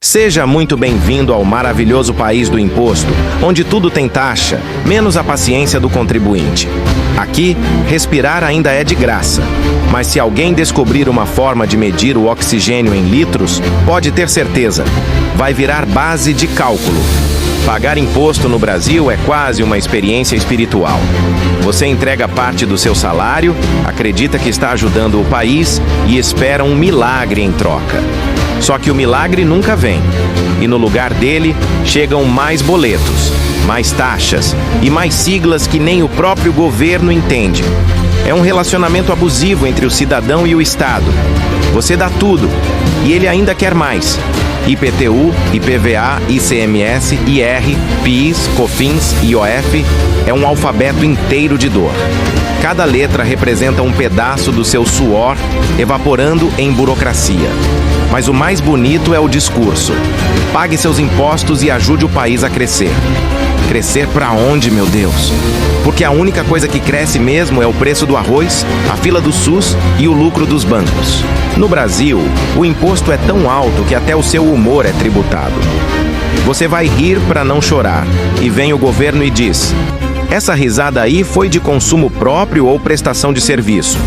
Seja muito bem-vindo ao maravilhoso país do imposto, onde tudo tem taxa, menos a paciência do contribuinte. Aqui, respirar ainda é de graça. Mas se alguém descobrir uma forma de medir o oxigênio em litros, pode ter certeza, vai virar base de cálculo. Pagar imposto no Brasil é quase uma experiência espiritual. Você entrega parte do seu salário, acredita que está ajudando o país e espera um milagre em troca. Só que o milagre nunca vem. E no lugar dele, chegam mais boletos, mais taxas e mais siglas que nem o próprio governo entende. É um relacionamento abusivo entre o cidadão e o Estado. Você dá tudo e ele ainda quer mais. IPTU, IPVA, ICMS, IR, PIS, COFINS, IOF é um alfabeto inteiro de dor. Cada letra representa um pedaço do seu suor evaporando em burocracia. Mas o mais bonito é o discurso. Pague seus impostos e ajude o país a crescer. Crescer para onde, meu Deus? Porque a única coisa que cresce mesmo é o preço do arroz, a fila do SUS e o lucro dos bancos. No Brasil, o imposto é tão alto que até o seu humor é tributado. Você vai rir para não chorar, e vem o governo e diz: essa risada aí foi de consumo próprio ou prestação de serviço?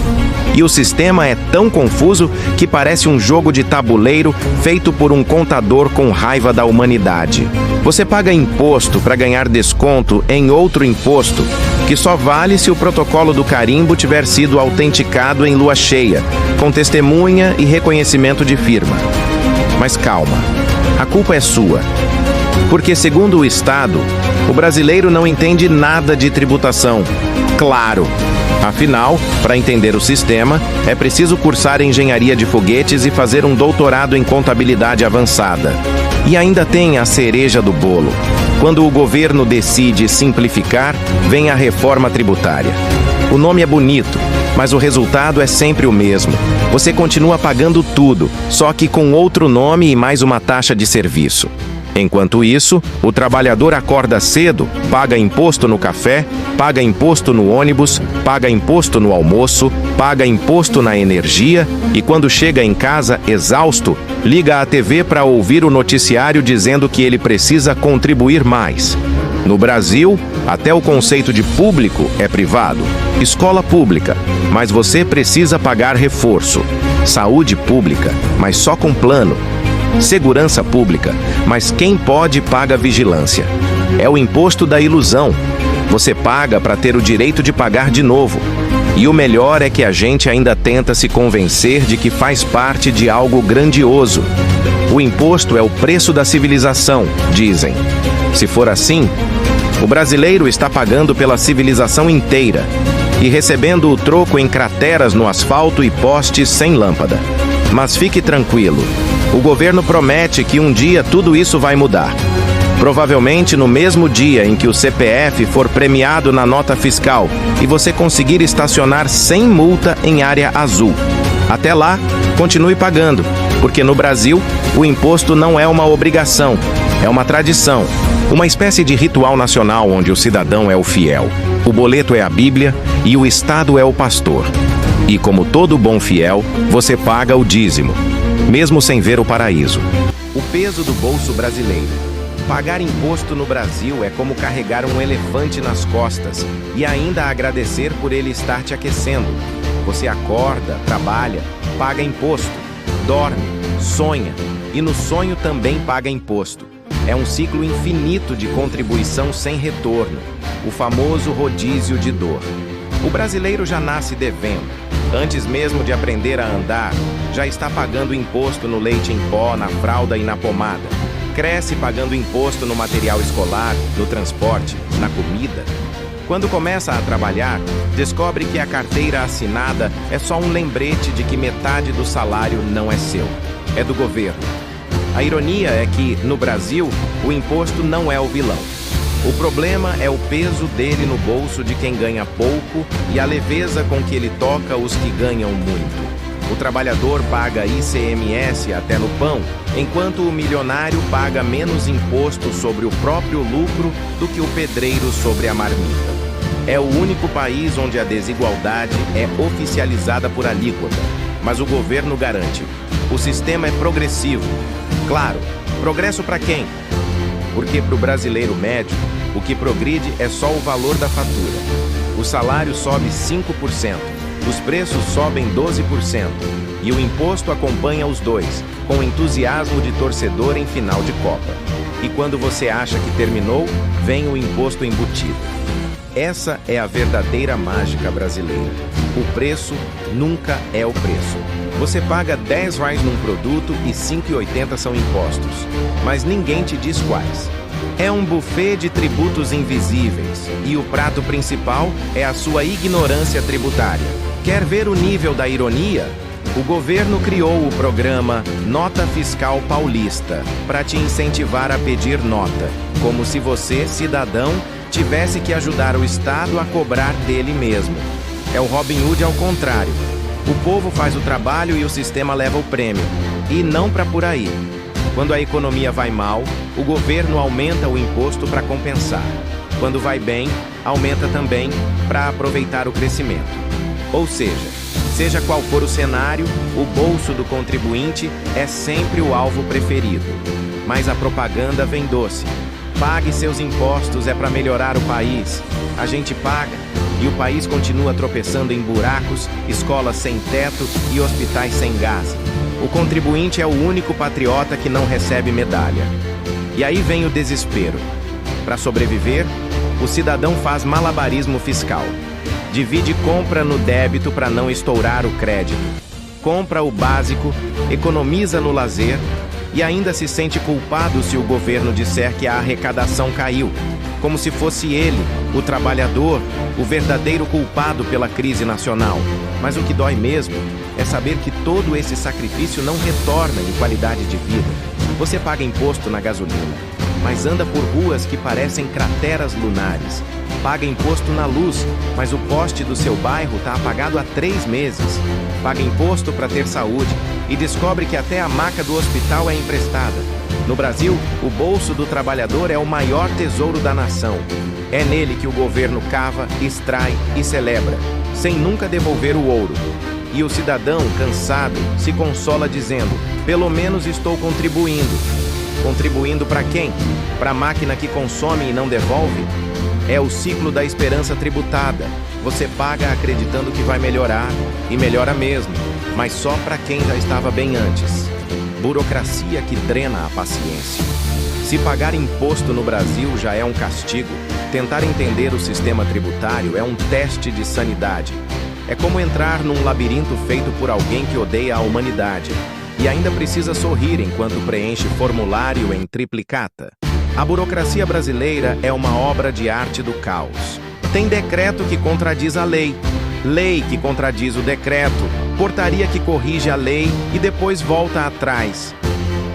E o sistema é tão confuso que parece um jogo de tabuleiro feito por um contador com raiva da humanidade. Você paga imposto para ganhar desconto em outro imposto, que só vale se o protocolo do carimbo tiver sido autenticado em lua cheia, com testemunha e reconhecimento de firma. Mas calma, a culpa é sua. Porque, segundo o Estado, o brasileiro não entende nada de tributação. Claro! Afinal, para entender o sistema, é preciso cursar engenharia de foguetes e fazer um doutorado em contabilidade avançada. E ainda tem a cereja do bolo. Quando o governo decide simplificar, vem a reforma tributária. O nome é bonito, mas o resultado é sempre o mesmo. Você continua pagando tudo, só que com outro nome e mais uma taxa de serviço. Enquanto isso, o trabalhador acorda cedo, paga imposto no café, paga imposto no ônibus, paga imposto no almoço, paga imposto na energia e quando chega em casa exausto, liga à TV para ouvir o noticiário dizendo que ele precisa contribuir mais. No Brasil, até o conceito de público é privado. Escola pública, mas você precisa pagar reforço. Saúde pública, mas só com plano. Segurança pública, mas quem pode paga vigilância. É o imposto da ilusão. Você paga para ter o direito de pagar de novo. E o melhor é que a gente ainda tenta se convencer de que faz parte de algo grandioso. O imposto é o preço da civilização, dizem. Se for assim, o brasileiro está pagando pela civilização inteira e recebendo o troco em crateras no asfalto e postes sem lâmpada. Mas fique tranquilo. O governo promete que um dia tudo isso vai mudar. Provavelmente no mesmo dia em que o CPF for premiado na nota fiscal e você conseguir estacionar sem multa em área azul. Até lá, continue pagando, porque no Brasil, o imposto não é uma obrigação, é uma tradição, uma espécie de ritual nacional onde o cidadão é o fiel, o boleto é a Bíblia e o Estado é o pastor. E como todo bom fiel, você paga o dízimo, mesmo sem ver o paraíso. O peso do bolso brasileiro. Pagar imposto no Brasil é como carregar um elefante nas costas e ainda agradecer por ele estar te aquecendo. Você acorda, trabalha, paga imposto, dorme, sonha e no sonho também paga imposto. É um ciclo infinito de contribuição sem retorno, o famoso rodízio de dor. O brasileiro já nasce devendo. Antes mesmo de aprender a andar, já está pagando imposto no leite em pó, na fralda e na pomada. Cresce pagando imposto no material escolar, no transporte, na comida. Quando começa a trabalhar, descobre que a carteira assinada é só um lembrete de que metade do salário não é seu, é do governo. A ironia é que, no Brasil, o imposto não é o vilão. O problema é o peso dele no bolso de quem ganha pouco e a leveza com que ele toca os que ganham muito. O trabalhador paga ICMS até no pão, enquanto o milionário paga menos imposto sobre o próprio lucro do que o pedreiro sobre a marmita. É o único país onde a desigualdade é oficializada por alíquota, mas o governo garante. O sistema é progressivo. Claro, Progresso para quem? Porque para o brasileiro médio, o que progride é só o valor da fatura. O salário sobe 5%, os preços sobem 12% e o imposto acompanha os dois, com entusiasmo de torcedor em final de Copa. E quando você acha que terminou, vem o imposto embutido. Essa é a verdadeira mágica brasileira. O preço nunca é o preço. Você paga R$10 num produto e R$5,80 são impostos, mas ninguém te diz quais. É um buffet de tributos invisíveis e o prato principal é a sua ignorância tributária. Quer ver o nível da ironia? O governo criou o programa Nota Fiscal Paulista para te incentivar a pedir nota, como se você, cidadão, tivesse que ajudar o Estado a cobrar dele mesmo. É o Robin Hood ao contrário. O povo faz o trabalho e o sistema leva o prêmio. E não para por aí. Quando a economia vai mal, o governo aumenta o imposto para compensar. Quando vai bem, aumenta também para aproveitar o crescimento. Ou seja qual for o cenário, o bolso do contribuinte é sempre o alvo preferido. Mas a propaganda vem doce. Pague seus impostos, é para melhorar o país. A gente paga e o país continua tropeçando em buracos, escolas sem teto e hospitais sem gás. O contribuinte é o único patriota que não recebe medalha. E aí vem o desespero. Para sobreviver, o cidadão faz malabarismo fiscal. Divide compra no débito para não estourar o crédito. Compra o básico, economiza no lazer e ainda se sente culpado se o governo disser que a arrecadação caiu, como se fosse ele, o trabalhador, o verdadeiro culpado pela crise nacional. Mas o que dói mesmo é saber que todo esse sacrifício não retorna em qualidade de vida. Você paga imposto na gasolina, mas anda por ruas que parecem crateras lunares. Paga imposto na luz, mas o poste do seu bairro está apagado há 3 meses. Paga imposto para ter saúde e descobre que até a maca do hospital é emprestada. No Brasil, o bolso do trabalhador é o maior tesouro da nação. É nele que o governo cava, extrai e celebra, sem nunca devolver o ouro. E o cidadão, cansado, se consola dizendo: pelo menos estou contribuindo. Contribuindo para quem? Para a máquina que consome e não devolve? É o ciclo da esperança tributada. Você paga acreditando que vai melhorar, e melhora mesmo, mas só para quem já estava bem antes. Burocracia que drena a paciência. Se pagar imposto no Brasil já é um castigo, tentar entender o sistema tributário é um teste de sanidade. É como entrar num labirinto feito por alguém que odeia a humanidade e ainda precisa sorrir enquanto preenche formulário em triplicata. A burocracia brasileira é uma obra de arte do caos. Tem decreto que contradiz a lei, lei que contradiz o decreto, portaria que corrige a lei e depois volta atrás.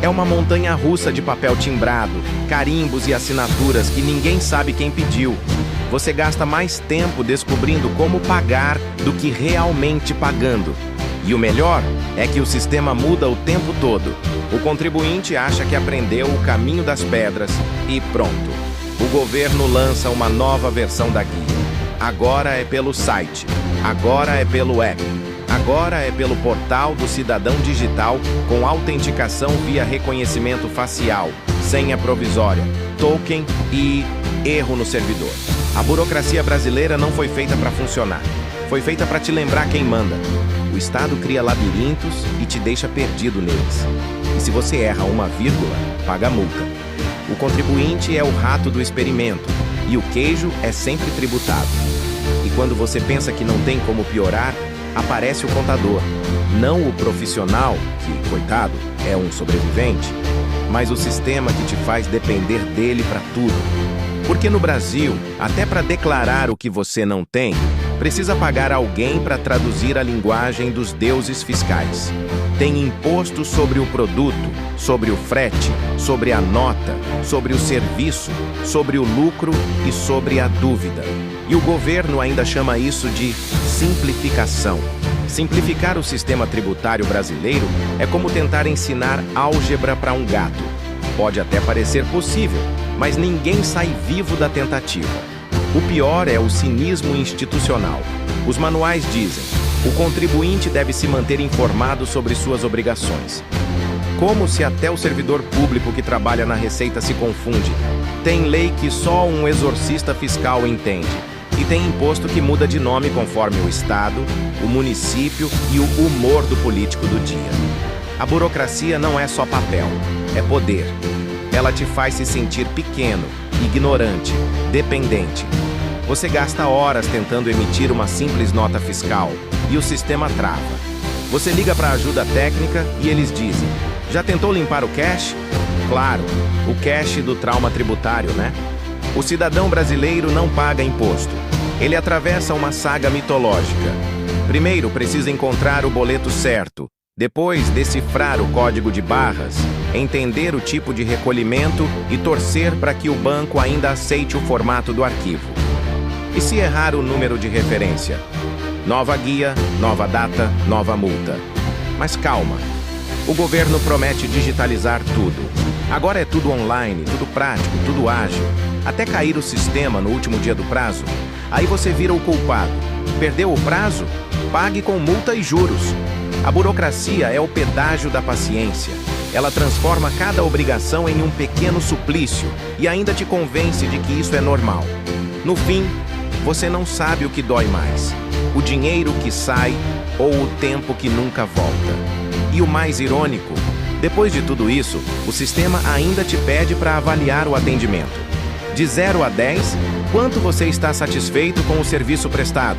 É uma montanha-russa de papel timbrado, carimbos e assinaturas que ninguém sabe quem pediu. Você gasta mais tempo descobrindo como pagar do que realmente pagando. E o melhor é que o sistema muda o tempo todo. O contribuinte acha que aprendeu o caminho das pedras e pronto. O governo lança uma nova versão da guia. Agora é pelo site, agora é pelo app, agora é pelo portal do cidadão digital com autenticação via reconhecimento facial, senha provisória, token e erro no servidor. A burocracia brasileira não foi feita para funcionar. Foi feita para te lembrar quem manda. O Estado cria labirintos e te deixa perdido neles. E se você erra uma vírgula, paga multa. O contribuinte é o rato do experimento e o queijo é sempre tributado. E quando você pensa que não tem como piorar, aparece o contador. Não o profissional, que, coitado, é um sobrevivente, mas o sistema que te faz depender dele para tudo. Porque no Brasil, até para declarar o que você não tem, precisa pagar alguém para traduzir a linguagem dos deuses fiscais. Tem imposto sobre o produto, sobre o frete, sobre a nota, sobre o serviço, sobre o lucro e sobre a dúvida. E o governo ainda chama isso de simplificação. Simplificar o sistema tributário brasileiro é como tentar ensinar álgebra para um gato. Pode até parecer possível, mas ninguém sai vivo da tentativa. O pior é o cinismo institucional. Os manuais dizem: o contribuinte deve se manter informado sobre suas obrigações. Como se até o servidor público que trabalha na Receita se confunde. Tem lei que só um exorcista fiscal entende. E tem imposto que muda de nome conforme o estado, o município e o humor do político do dia. A burocracia não é só papel, é poder. Ela te faz se sentir pequeno, ignorante, dependente. Você gasta horas tentando emitir uma simples nota fiscal e o sistema trava. Você liga para a ajuda técnica e eles dizem: já tentou limpar o cache? Claro, o cache do trauma tributário, né? O cidadão brasileiro não paga imposto. Ele atravessa uma saga mitológica. Primeiro precisa encontrar o boleto certo, depois decifrar o código de barras, entender o tipo de recolhimento e torcer para que o banco ainda aceite o formato do arquivo. E se errar o número de referência? Nova guia, nova data, nova multa. Mas calma, o governo promete digitalizar tudo. Agora é tudo online, tudo prático, tudo ágil. Até cair o sistema no último dia do prazo, aí você vira o culpado. Perdeu o prazo? Pague com multa e juros. A burocracia é o pedágio da paciência. Ela transforma cada obrigação em um pequeno suplício e ainda te convence de que isso é normal. No fim, você não sabe o que dói mais: o dinheiro que sai ou o tempo que nunca volta. E o mais irônico, depois de tudo isso, o sistema ainda te pede para avaliar o atendimento. De 0 a 10, quanto você está satisfeito com o serviço prestado?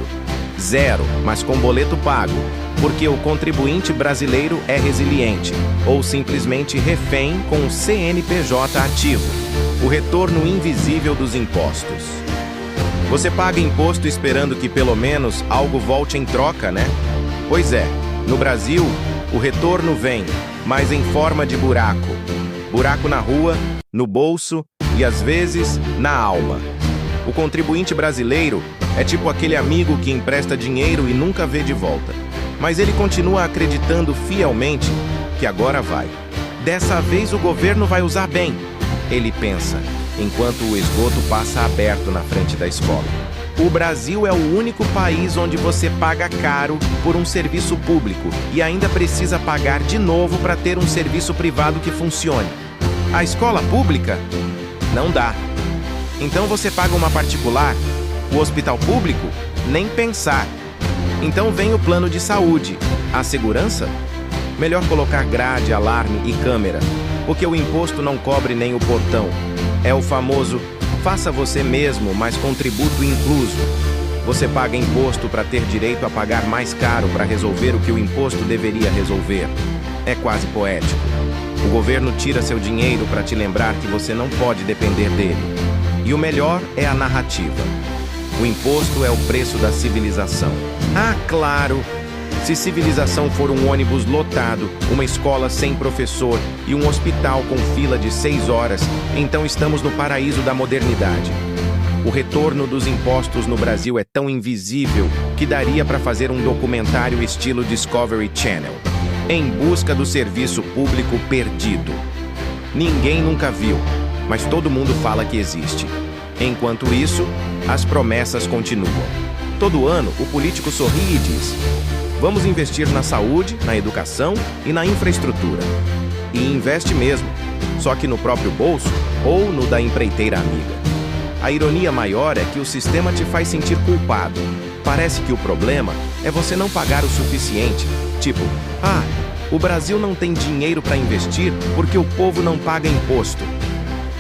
0, mas com boleto pago, porque o contribuinte brasileiro é resiliente, ou simplesmente refém com o CNPJ ativo, o retorno invisível dos impostos. Você paga imposto esperando que pelo menos algo volte em troca, né? Pois é, no Brasil, o retorno vem, mas em forma de buraco. Buraco na rua, no bolso e às vezes na alma. O contribuinte brasileiro é tipo aquele amigo que empresta dinheiro e nunca vê de volta. Mas ele continua acreditando fielmente que agora vai. Dessa vez o governo vai usar bem, ele pensa, enquanto o esgoto passa aberto na frente da escola. O Brasil é o único país onde você paga caro por um serviço público e ainda precisa pagar de novo para ter um serviço privado que funcione. A escola pública? Não dá. Então você paga uma particular? O hospital público? Nem pensar. Então vem o plano de saúde. A segurança? Melhor colocar grade, alarme e câmera, porque o imposto não cobre nem o portão. É o famoso faça você mesmo, mas com tributo incluso. Você paga imposto para ter direito a pagar mais caro para resolver o que o imposto deveria resolver. É quase poético. O governo tira seu dinheiro para te lembrar que você não pode depender dele. E o melhor é a narrativa. O imposto é o preço da civilização. Ah, claro! Se civilização for um ônibus lotado, uma escola sem professor e um hospital com fila de 6 horas, então estamos no paraíso da modernidade. O retorno dos impostos no Brasil é tão invisível que daria para fazer um documentário estilo Discovery Channel, em busca do serviço público perdido. Ninguém nunca viu, mas todo mundo fala que existe. Enquanto isso, as promessas continuam. Todo ano, o político sorri e diz: vamos investir na saúde, na educação e na infraestrutura. E investe mesmo, só que no próprio bolso ou no da empreiteira amiga. A ironia maior é que o sistema te faz sentir culpado. Parece que o problema é você não pagar o suficiente. Tipo, o Brasil não tem dinheiro para investir porque o povo não paga imposto.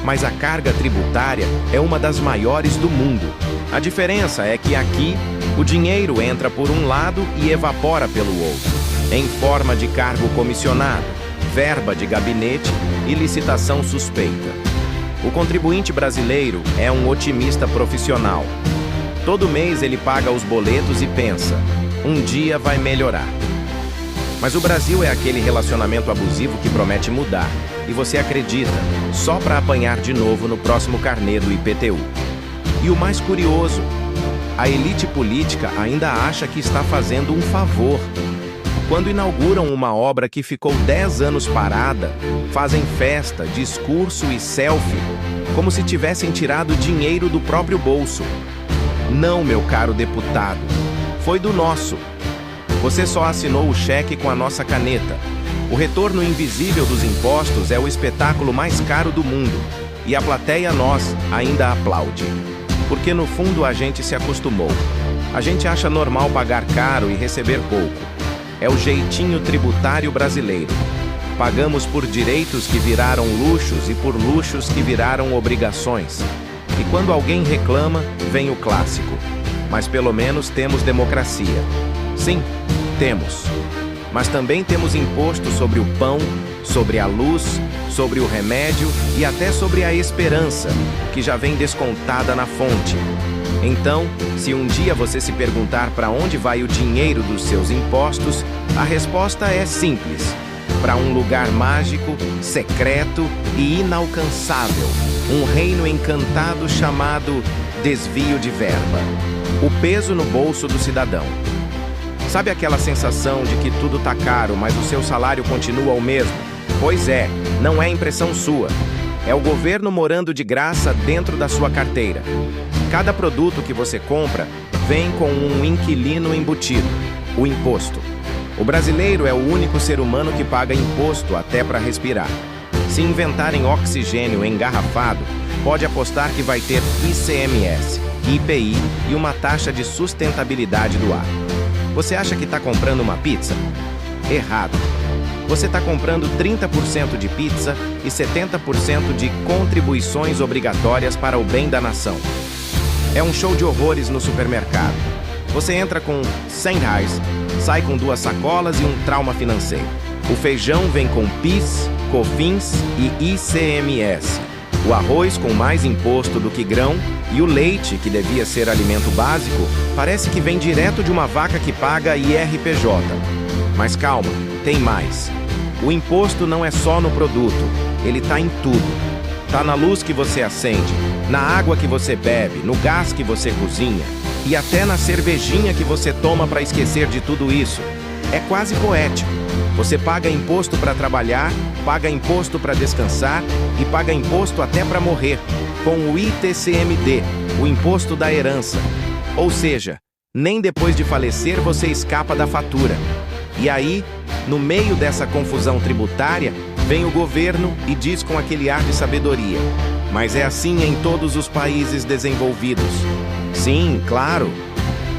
Mas a carga tributária é uma das maiores do mundo. A diferença é que aqui, o dinheiro entra por um lado e evapora pelo outro, em forma de cargo comissionado, verba de gabinete e licitação suspeita. O contribuinte brasileiro é um otimista profissional. Todo mês ele paga os boletos e pensa: um dia vai melhorar. Mas o Brasil é aquele relacionamento abusivo que promete mudar, e você acredita, só para apanhar de novo no próximo carnê do IPTU. E o mais curioso, a elite política ainda acha que está fazendo um favor. Quando inauguram uma obra que ficou 10 anos parada, fazem festa, discurso e selfie, como se tivessem tirado dinheiro do próprio bolso. Não, meu caro deputado, foi do nosso. Você só assinou o cheque com a nossa caneta. O retorno invisível dos impostos é o espetáculo mais caro do mundo. E a plateia, nós, ainda aplaude. Porque no fundo a gente se acostumou. A gente acha normal pagar caro e receber pouco. É o jeitinho tributário brasileiro. Pagamos por direitos que viraram luxos e por luxos que viraram obrigações. E quando alguém reclama, vem o clássico. Mas pelo menos temos democracia. Sim, temos. Mas também temos imposto sobre o pão, sobre a luz, sobre o remédio e até sobre a esperança, que já vem descontada na fonte. Então, se um dia você se perguntar para onde vai o dinheiro dos seus impostos, a resposta é simples: para um lugar mágico, secreto e inalcançável, um reino encantado chamado desvio de verba. O peso no bolso do cidadão. Sabe aquela sensação de que tudo tá caro, mas o seu salário continua o mesmo? Pois é, não é impressão sua. É o governo morando de graça dentro da sua carteira. Cada produto que você compra vem com um inquilino embutido, o imposto. O brasileiro é o único ser humano que paga imposto até para respirar. Se inventarem oxigênio engarrafado, pode apostar que vai ter ICMS, IPI e uma taxa de sustentabilidade do ar. Você acha que está comprando uma pizza? Errado. Você está comprando 30% de pizza e 70% de contribuições obrigatórias para o bem da nação. É um show de horrores no supermercado. Você entra com R$100, sai com 2 sacolas e um trauma financeiro. O feijão vem com PIS, COFINS e ICMS. O arroz com mais imposto do que grão e o leite, que devia ser alimento básico, parece que vem direto de uma vaca que paga IRPJ. Mas calma, tem mais. O imposto não é só no produto, ele tá em tudo. Tá na luz que você acende, na água que você bebe, no gás que você cozinha e até na cervejinha que você toma para esquecer de tudo isso. É quase poético. Você paga imposto para trabalhar, paga imposto para descansar e paga imposto até para morrer, com o ITCMD, o imposto da herança. Ou seja, nem depois de falecer você escapa da fatura. E aí, no meio dessa confusão tributária, vem o governo e diz com aquele ar de sabedoria: mas é assim em todos os países desenvolvidos. Sim, claro.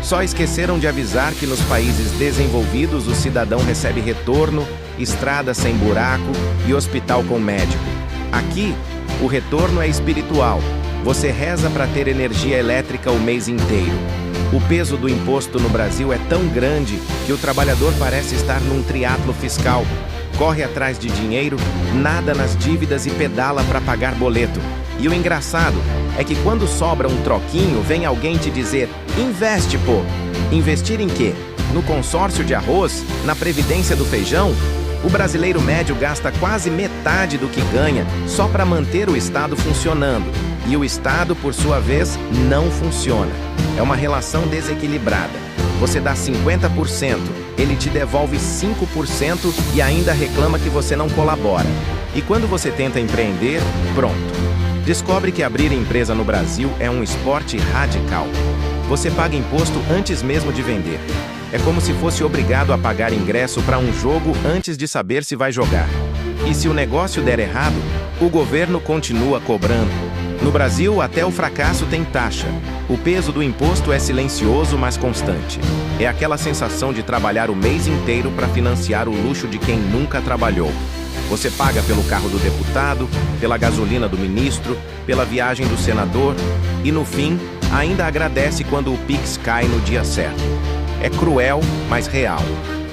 Só esqueceram de avisar que nos países desenvolvidos o cidadão recebe retorno, estrada sem buraco e hospital com médico. Aqui, o retorno é espiritual. Você reza para ter energia elétrica o mês inteiro. O peso do imposto no Brasil é tão grande que o trabalhador parece estar num triatlo fiscal. Corre atrás de dinheiro, nada nas dívidas e pedala para pagar boleto. E o engraçado é que quando sobra um troquinho, vem alguém te dizer: investe, pô! Investir em quê? No consórcio de arroz? Na previdência do feijão? O brasileiro médio gasta quase metade do que ganha só para manter o Estado funcionando. E o Estado, por sua vez, não funciona. É uma relação desequilibrada. Você dá 50%, ele te devolve 5% e ainda reclama que você não colabora. E quando você tenta empreender, pronto. Descobre que abrir empresa no Brasil é um esporte radical. Você paga imposto antes mesmo de vender. É como se fosse obrigado a pagar ingresso para um jogo antes de saber se vai jogar. E se o negócio der errado, o governo continua cobrando. No Brasil, até o fracasso tem taxa. O peso do imposto é silencioso, mas constante. É aquela sensação de trabalhar o mês inteiro para financiar o luxo de quem nunca trabalhou. Você paga pelo carro do deputado, pela gasolina do ministro, pela viagem do senador e, no fim, ainda agradece quando o Pix cai no dia certo. É cruel, mas real.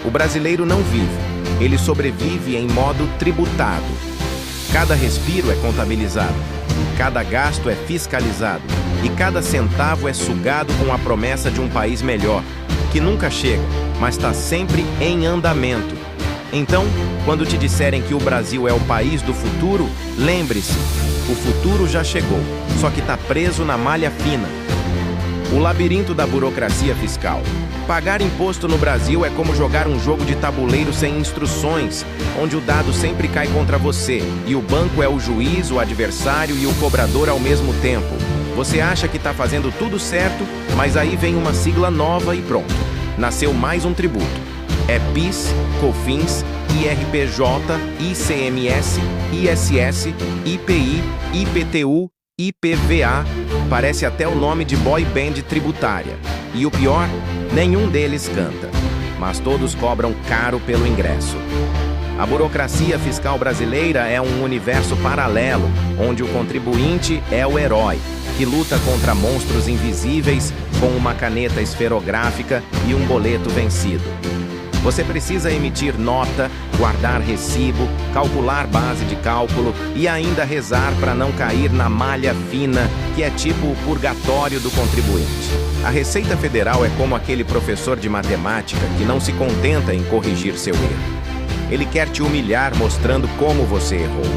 O brasileiro não vive, ele sobrevive em modo tributado. Cada respiro é contabilizado, cada gasto é fiscalizado e cada centavo é sugado com a promessa de um país melhor, que nunca chega, mas está sempre em andamento. Então, quando te disserem que o Brasil é o país do futuro, lembre-se, o futuro já chegou, só que está preso na malha fina. O labirinto da burocracia fiscal. Pagar imposto no Brasil é como jogar um jogo de tabuleiro sem instruções, onde o dado sempre cai contra você, e o banco é o juiz, o adversário e o cobrador ao mesmo tempo. Você acha que está fazendo tudo certo, mas aí vem uma sigla nova e pronto. Nasceu mais um tributo. É PIS, COFINS, IRPJ, ICMS, ISS, IPI, IPTU, IPVA, parece até o nome de boy band tributária. E o pior, nenhum deles canta, mas todos cobram caro pelo ingresso. A burocracia fiscal brasileira é um universo paralelo, onde o contribuinte é o herói, que luta contra monstros invisíveis com uma caneta esferográfica e um boleto vencido. Você precisa emitir nota, guardar recibo, calcular base de cálculo e ainda rezar para não cair na malha fina, que é tipo o purgatório do contribuinte. A Receita Federal é como aquele professor de matemática que não se contenta em corrigir seu erro. Ele quer te humilhar mostrando como você errou.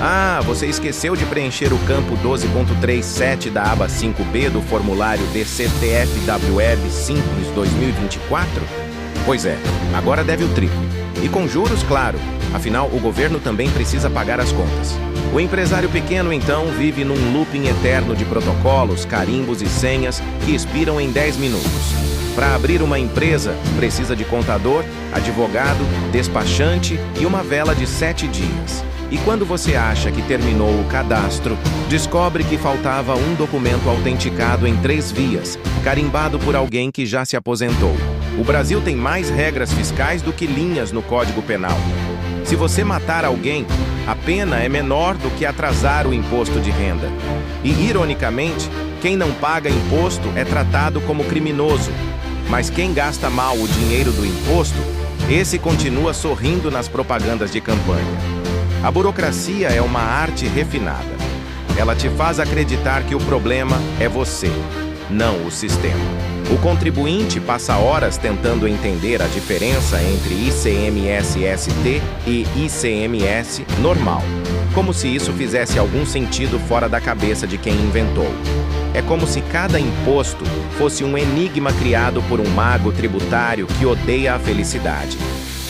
Ah, você esqueceu de preencher o campo 12.37 da aba 5B do formulário DCTF-WEB Simples 2024? Pois é, agora deve o triplo. E com juros, claro. Afinal, o governo também precisa pagar as contas. O empresário pequeno, então, vive num looping eterno de protocolos, carimbos e senhas que expiram em 10 minutos. Para abrir uma empresa, precisa de contador, advogado, despachante e uma vela de 7 dias. E quando você acha que terminou o cadastro, descobre que faltava um documento autenticado em 3 vias, carimbado por alguém que já se aposentou. O Brasil tem mais regras fiscais do que linhas no Código Penal. Se você matar alguém, a pena é menor do que atrasar o imposto de renda. E, ironicamente, quem não paga imposto é tratado como criminoso. Mas quem gasta mal o dinheiro do imposto, esse continua sorrindo nas propagandas de campanha. A burocracia é uma arte refinada. Ela te faz acreditar que o problema é você, não o sistema. O contribuinte passa horas tentando entender a diferença entre ICMS-ST e ICMS normal, como se isso fizesse algum sentido fora da cabeça de quem inventou. É como se cada imposto fosse um enigma criado por um mago tributário que odeia a felicidade.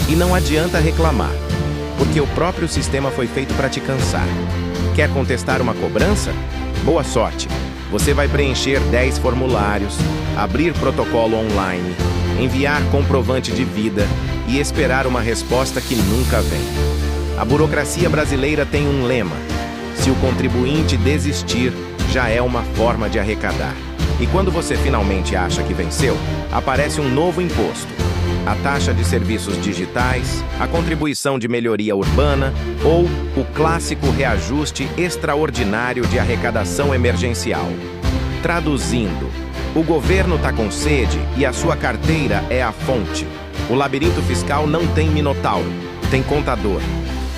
E não adianta reclamar, porque o próprio sistema foi feito para te cansar. Quer contestar uma cobrança? Boa sorte! Você vai preencher 10 formulários, abrir protocolo online, enviar comprovante de vida e esperar uma resposta que nunca vem. A burocracia brasileira tem um lema: se o contribuinte desistir, já é uma forma de arrecadar. E quando você finalmente acha que venceu, aparece um novo imposto. A taxa de serviços digitais, a contribuição de melhoria urbana ou o clássico reajuste extraordinário de arrecadação emergencial. Traduzindo, o governo está com sede e a sua carteira é a fonte. O labirinto fiscal não tem minotauro, tem contador.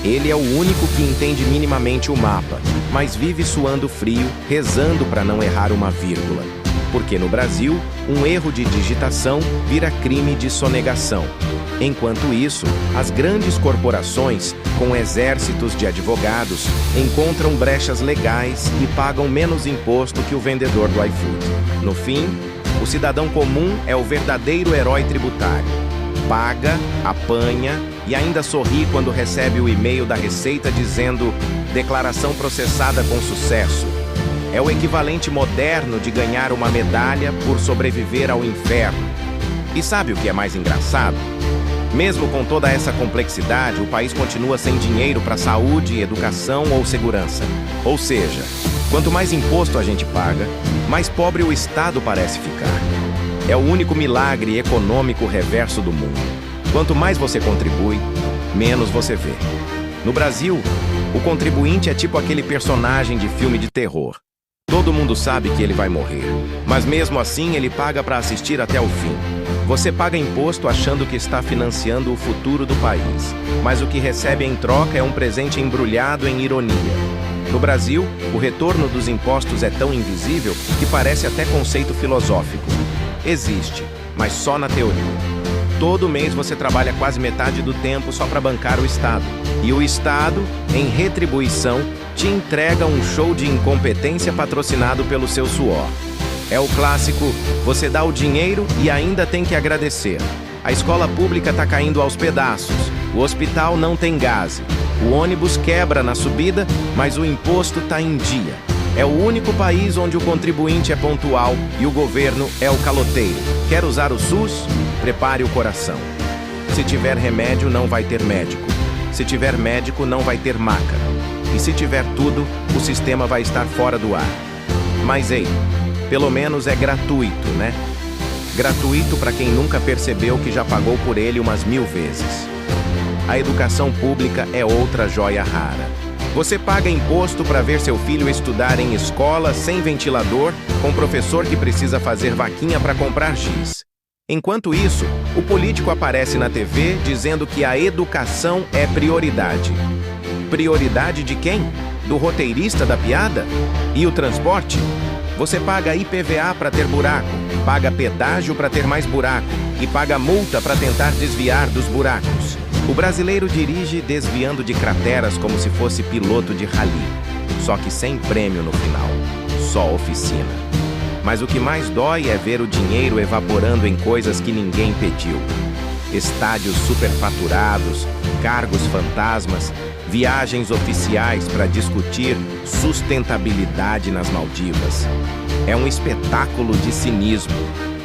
Ele é o único que entende minimamente o mapa, mas vive suando frio, rezando para não errar uma vírgula. Porque no Brasil, um erro de digitação vira crime de sonegação. Enquanto isso, as grandes corporações, com exércitos de advogados, encontram brechas legais e pagam menos imposto que o vendedor do iFood. No fim, o cidadão comum é o verdadeiro herói tributário. Paga, apanha e ainda sorri quando recebe o e-mail da Receita dizendo declaração processada com sucesso. É o equivalente moderno de ganhar uma medalha por sobreviver ao inferno. E sabe o que é mais engraçado? Mesmo com toda essa complexidade, o país continua sem dinheiro para saúde, educação ou segurança. Ou seja, quanto mais imposto a gente paga, mais pobre o Estado parece ficar. É o único milagre econômico reverso do mundo. Quanto mais você contribui, menos você vê. No Brasil, o contribuinte é tipo aquele personagem de filme de terror. Todo mundo sabe que ele vai morrer, mas mesmo assim ele paga para assistir até o fim. Você paga imposto achando que está financiando o futuro do país, mas o que recebe em troca é um presente embrulhado em ironia. No Brasil, o retorno dos impostos é tão invisível que parece até conceito filosófico. Existe, mas só na teoria. Todo mês você trabalha quase metade do tempo só para bancar o Estado. E o Estado, em retribuição, te entrega um show de incompetência patrocinado pelo seu suor. É o clássico, você dá o dinheiro e ainda tem que agradecer. A escola pública está caindo aos pedaços, o hospital não tem gás, o ônibus quebra na subida, mas o imposto está em dia. É o único país onde o contribuinte é pontual e o governo é o caloteiro. Quer usar o SUS? Prepare o coração. Se tiver remédio, não vai ter médico. Se tiver médico, não vai ter maca. E se tiver tudo, o sistema vai estar fora do ar. Mas ei, pelo menos é gratuito, né? Gratuito para quem nunca percebeu que já pagou por ele umas 1000 vezes. A educação pública é outra joia rara. Você paga imposto para ver seu filho estudar em escola sem ventilador, com professor que precisa fazer vaquinha para comprar giz. Enquanto isso, o político aparece na TV dizendo que a educação é prioridade. Prioridade de quem? Do roteirista da piada? E o transporte? Você paga IPVA para ter buraco, paga pedágio para ter mais buraco e paga multa para tentar desviar dos buracos. O brasileiro dirige desviando de crateras como se fosse piloto de rally, só que sem prêmio no final, só oficina. Mas o que mais dói é ver o dinheiro evaporando em coisas que ninguém pediu. Estádios superfaturados, cargos fantasmas, viagens oficiais para discutir sustentabilidade nas Maldivas. É um espetáculo de cinismo.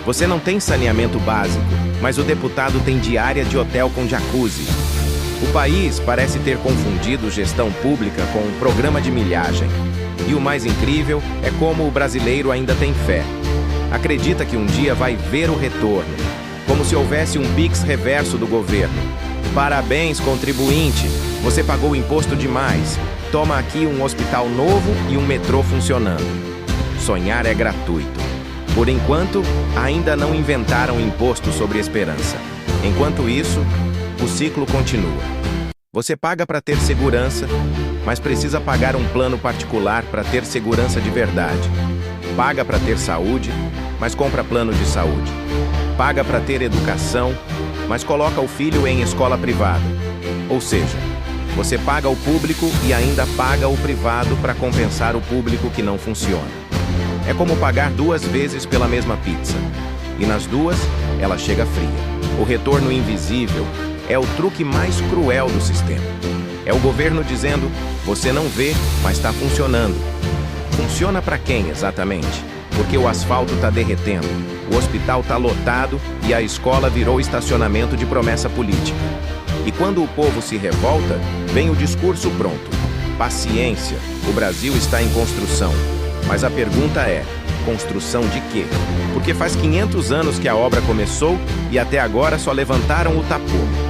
Você não tem saneamento básico, mas o deputado tem diária de hotel com jacuzzi. O país parece ter confundido gestão pública com um programa de milhagem. E o mais incrível é como o brasileiro ainda tem fé. Acredita que um dia vai ver o retorno, como se houvesse um Pix reverso do governo. Parabéns, contribuinte! Você pagou imposto demais. Toma aqui um hospital novo e um metrô funcionando. Sonhar é gratuito. Por enquanto, ainda não inventaram imposto sobre esperança. Enquanto isso, o ciclo continua. Você paga para ter segurança, mas precisa pagar um plano particular para ter segurança de verdade. Paga para ter saúde, mas compra plano de saúde. Paga para ter educação, mas coloca o filho em escola privada. Ou seja, você paga o público e ainda paga o privado para compensar o público que não funciona. É como pagar 2 vezes pela mesma pizza. E nas duas, ela chega fria. O retorno invisível é o truque mais cruel do sistema. É o governo dizendo, você não vê, mas está funcionando. Funciona para quem exatamente? Porque o asfalto está derretendo, o hospital está lotado e a escola virou estacionamento de promessa política. E quando o povo se revolta, vem o discurso pronto. Paciência, o Brasil está em construção. Mas a pergunta é, construção de quê? Porque faz 500 anos que a obra começou e até agora só levantaram o tapume.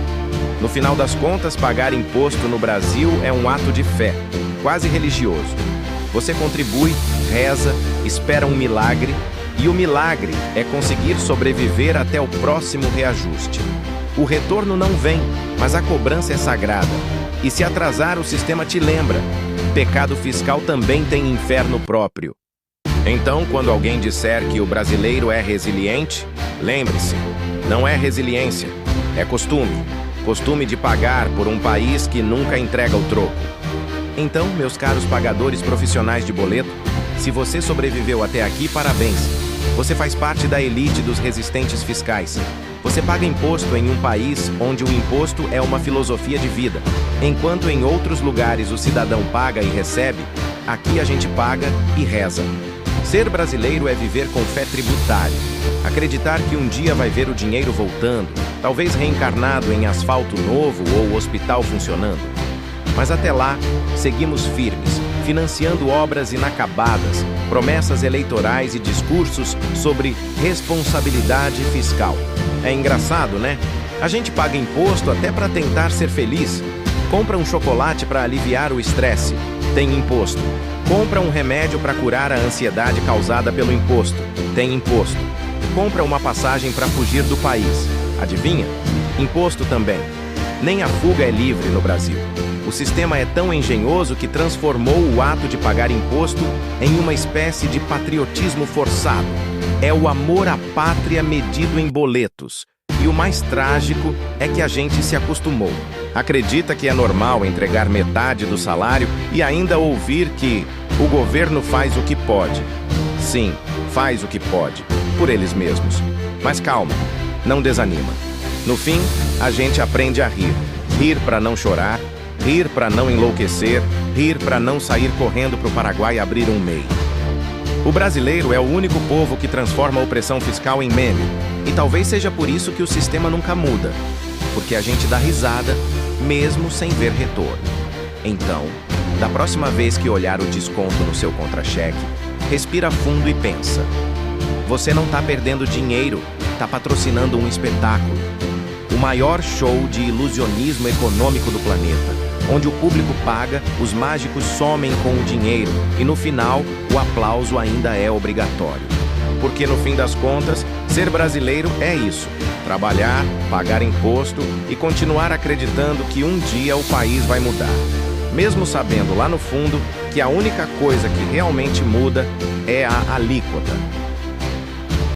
No final das contas, pagar imposto no Brasil é um ato de fé, quase religioso. Você contribui, reza, espera um milagre, e o milagre é conseguir sobreviver até o próximo reajuste. O retorno não vem, mas a cobrança é sagrada. E se atrasar, o sistema te lembra. Pecado fiscal também tem inferno próprio. Então, quando alguém disser que o brasileiro é resiliente, lembre-se, não é resiliência, é costume. Costume de pagar por um país que nunca entrega o troco. Então, meus caros pagadores profissionais de boleto, se você sobreviveu até aqui, parabéns. Você faz parte da elite dos resistentes fiscais. Você paga imposto em um país onde o imposto é uma filosofia de vida. Enquanto em outros lugares o cidadão paga e recebe, aqui a gente paga e reza. Ser brasileiro é viver com fé tributária. Acreditar que um dia vai ver o dinheiro voltando, talvez reencarnado em asfalto novo ou hospital funcionando. Mas até lá, seguimos firmes, financiando obras inacabadas, promessas eleitorais e discursos sobre responsabilidade fiscal. É engraçado, né? A gente paga imposto até para tentar ser feliz. Compra um chocolate para aliviar o estresse. Tem imposto. Compra um remédio para curar a ansiedade causada pelo imposto. Tem imposto. Compra uma passagem para fugir do país. Adivinha? Imposto também. Nem a fuga é livre no Brasil. O sistema é tão engenhoso que transformou o ato de pagar imposto em uma espécie de patriotismo forçado. É o amor à pátria medido em boletos. E o mais trágico é que a gente se acostumou. Acredita que é normal entregar metade do salário e ainda ouvir que o governo faz o que pode. Sim, faz o que pode, por eles mesmos. Mas calma, não desanima. No fim, a gente aprende a rir. Rir para não chorar, rir para não enlouquecer, rir para não sair correndo para o Paraguai abrir um MEI. O brasileiro é o único povo que transforma a opressão fiscal em meme. E talvez seja por isso que o sistema nunca muda. porque a gente dá risada, mesmo sem ver retorno. Então, da próxima vez que olhar o desconto no seu contra-cheque, respira fundo e pensa. Você não está perdendo dinheiro, está patrocinando um espetáculo. O maior show de ilusionismo econômico do planeta, onde o público paga, os mágicos somem com o dinheiro e no final o aplauso ainda é obrigatório. Porque no fim das contas, ser brasileiro é isso: trabalhar, pagar imposto e continuar acreditando que um dia o país vai mudar. Mesmo sabendo lá no fundo que a única coisa que realmente muda é a alíquota.